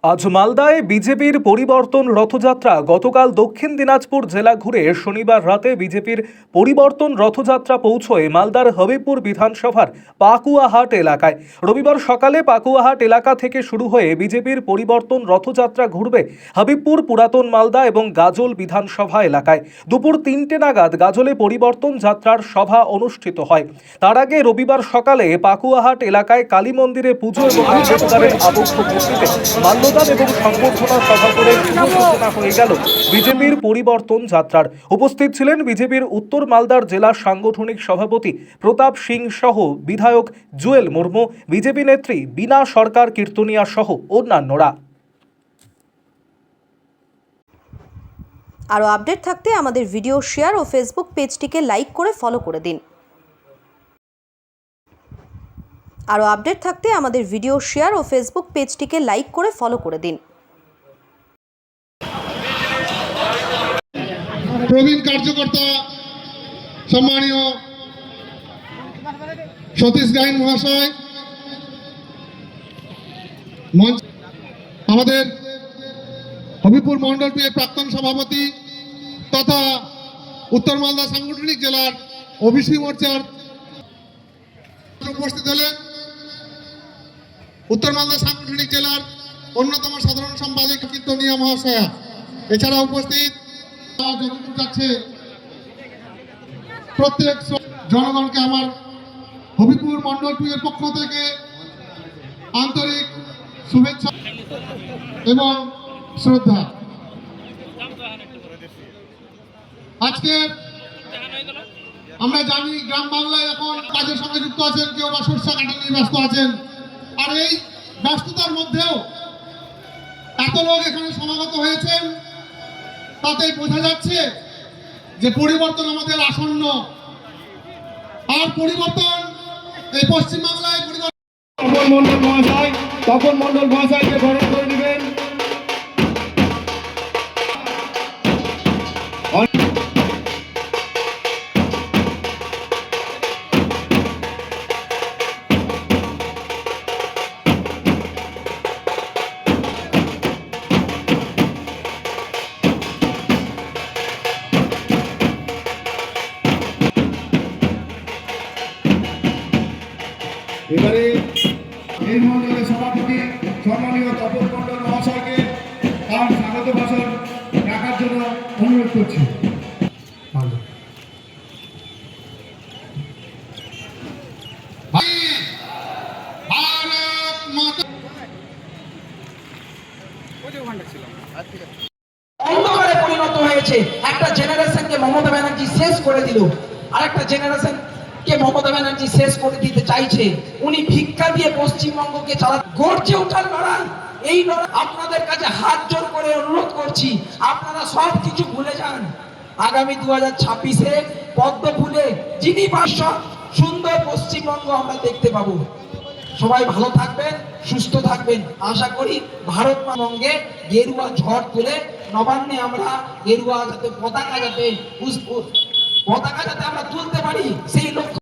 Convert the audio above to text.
আজ মালদায় বিজেপির পরিবর্তন রথযাত্রা। গতকাল দক্ষিণ দিনাজপুর জেলা ঘুরে শনিবার রাতে বিজেপির পরিবর্তন রথযাত্রা পৌঁছয় মালদার হবিবপুর বিধানসভার পাকুয়াহাট এলাকায়। রবিবার সকালে পাকুয়াহাট এলাকা থেকে শুরু হয়ে বিজেপির পরিবর্তন রথযাত্রা ঘুরবে হবিবপুর, পুরাতন মালদা এবং গাজল বিধানসভা এলাকায়। দুপুর 3টে নাগাদ গাজলে পরিবর্তন যাত্রার সভা অনুষ্ঠিত হয়। তার আগে রবিবার সকালে পাকুয়াহাট এলাকায় কালী মন্দিরে পুজো এবং আম্বেদকরের আবক্ষ মূর্তিতে মাল্যদান এবং সংবর্ধনা সভা করে শুভ সূচনা হয়ে গেল বিজেপির পরিবর্তন যাত্রার। উপস্থিত ছিলেন বিজেপির উত্তর মালদার জেলা সাংগঠনিক সভাপতি প্রতাপ সিং সহ বিধায়ক জুয়েল মুর্মু, বিজেপি নেত্রী বীণা সরকার কীর্তনিয়া সহ অন্যান্যরা। আরও আপডেট থাকতে আমাদের ভিডিও শেয়ার ও ফেসবুক পেজটিকে লাইক করে ফলো করে দিন। আরও আপডেট থাকতে আমাদের ভিডিও শেয়ার ও ফেসবুক পেজটিকে লাইক করে ফলো করে দিন। প্রবীণ কার্যকর্তা সম্মানীয় সতীশ গাইন মহাশয়, আমাদের হবিপুর মন্ডল টু এর প্রাক্তন সভাপতি তথা উত্তর মালদা সাংগঠনিক জেলার ওবিসি মোর্চার উপস্থিত হলেন উত্তর মালদা সাংগঠনিক জেলার অন্যতম সাধারণ সম্পাদক কীর্তনিয়া মহাশয়া। এছাড়া উপস্থিত যাচ্ছে প্রত্যেক জনগণকে আমার হবিপুর মন্ডল টু এর পক্ষ থেকে আন্তরিক শুভেচ্ছা এবং শ্রদ্ধা। আজকে আমরা জানি গ্রাম বাংলায় এখন কাজের সঙ্গে যুক্ত আছেন, কেউ বা সরষা কাটা নিয়ে ব্যস্ত আছেন। আর এই ব্যস্ততার মধ্যেও এত লোক এখানে সমাগত হয়েছেন, তাতেই বোঝা যাচ্ছে যে পরিবর্তন আমাদের আসন্ন। আর পরিবর্তন এই পশ্চিমবাংলায় তপন মন্ডল মহাশয়কে বরণ করে নেবেন। এবারে এই মন্ডলের সভাপতি সম্মানীয় তপন মন্ডল মহাশয়কে তার স্বাগত ভাষণ রাখার জন্য অনুরোধ করছি। অন্ধকারে পরিণত হয়েছে। একটা জেনারেশনকে মমতা ব্যানার্জি শেষ করে দিল, আরেকটা জেনারেশন কে মমতা ব্যানার্জি শেষ করে দিতে চাইছে। উনি ভিক্ষা দিয়ে পশ্চিমবঙ্গকে গড়ছে ওঠার লড়াই। এই লড়াই আপনাদের কাছে হাত জোর করে অনুরোধ করছি, আপনারা সব কিছু ভুলে যান। আগামী 2026-এ পদ্ম ফুলে যিনি সুন্দর পশ্চিমবঙ্গ আমরা দেখতে পাবো। সবাই ভালো থাকবেন, সুস্থ থাকবেন। আশা করি ভারতবঙ্গে গেরুয়া ঝড় তুলে নবান্নে আমরা গেরুয়া যাতে পতাকা যাতে আমরা তুলতে পারি, সেই লক্ষ্য